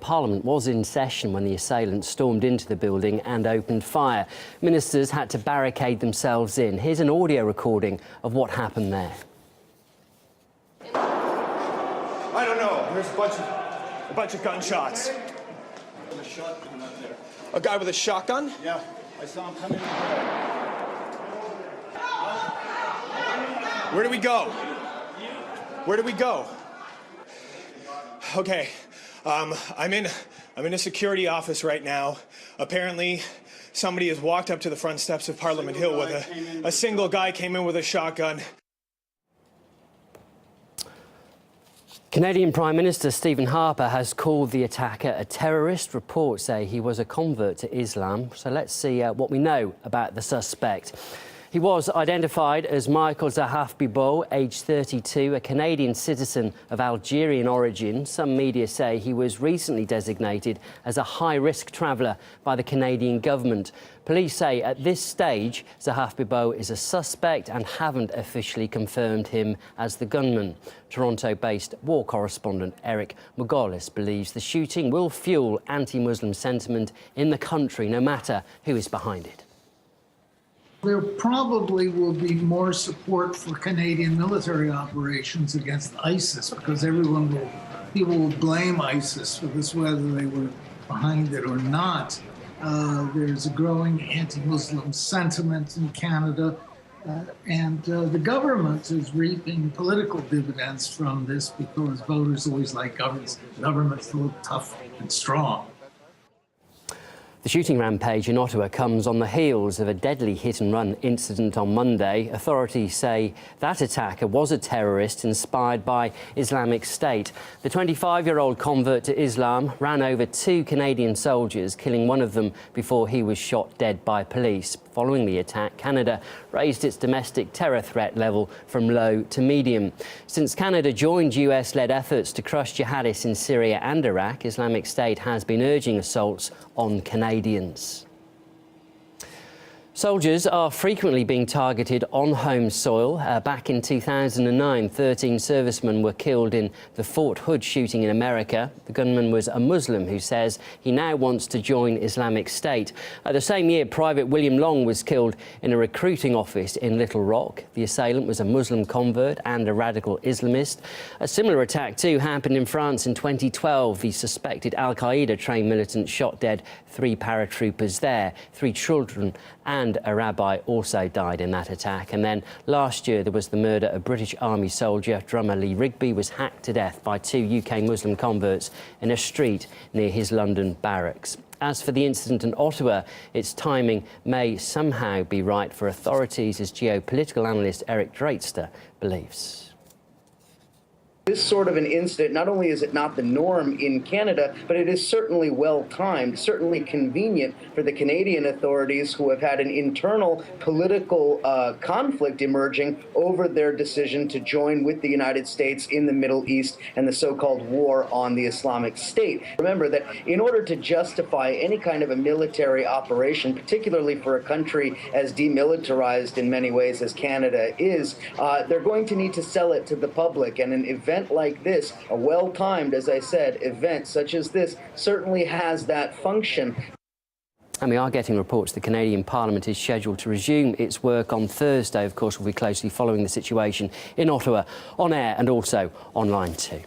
Parliament was in session when the assailants stormed into the building and opened fire. Ministers had to barricade themselves in. Here's an audio recording of what happened there. I don't know. There's a bunch of gunshots. A guy with a shotgun? Yeah, I saw him come in the door. Where do we go? Where do we go? Okay, I'm in a security office right now. Apparently, somebody has walked up to the front steps of Parliament Hill with a single guy came in with a shotgun. Canadian Prime Minister Stephen Harper has called the attacker a terrorist. Reports say he was a convert to Islam. So let's see what we know about the suspect. He was identified as Michael Zahaf Bibo, aged 32, a Canadian citizen of Algerian origin. Some media say he was recently designated as a high-risk traveller by the Canadian government. Police say at this stage, Zahaf Bibo is a suspect and haven't officially confirmed him as the gunman. Toronto-based war correspondent Eric Margolis believes the shooting will fuel anti-Muslim sentiment in the country, no matter who is behind it. There probably will be more support for Canadian military operations against ISIS because people will blame ISIS for this, whether they were behind it or not. There's a growing anti-Muslim sentiment in Canada, and the government is reaping political dividends from this because voters always like governments to look tough and strong. The shooting rampage in Ottawa comes on the heels of a deadly hit-and-run incident on Monday. Authorities say that attacker was a terrorist inspired by Islamic State. The 25-year-old convert to Islam ran over 2 Canadian soldiers, killing one of them before he was shot dead by police. Following the attack, Canada raised its domestic terror threat level from low to medium. Since Canada joined US-led efforts to crush jihadists in Syria and Iraq, Islamic State has been urging assaults on Canadians. Soldiers are frequently being targeted on home soil. Back in 2009, 13 servicemen were killed in the Fort Hood shooting in America. The gunman was a Muslim who says he now wants to join Islamic State. The same year, Private William Long was killed in a recruiting office in Little Rock. The assailant was a Muslim convert and a radical Islamist. A similar attack, too, happened in France in 2012. The suspected al-Qaeda-trained militant shot dead 3 paratroopers there. 3 children and a rabbi also died in that attack. And then last year there was the murder of British Army soldier. Drummer Lee Rigby was hacked to death by 2 UK Muslim converts in a street near his London barracks. As for the incident in Ottawa, its timing may somehow be right for authorities, as geopolitical analyst Eric Dratester believes. This sort of an incident, not only is it not the norm in Canada, but it is certainly well-timed, certainly convenient for the Canadian authorities who have had an internal political conflict emerging over their decision to join with the United States in the Middle East and the so-called war on the Islamic State. Remember that in order to justify any kind of a military operation, particularly for a country as demilitarized in many ways as Canada is, they're going to need to sell it to the public, and an event like this, a well-timed, as I said, event such as this, certainly has that function. And we are getting reports the Canadian Parliament is scheduled to resume its work on Thursday. Of course, we'll be closely following the situation in Ottawa on air and also online too.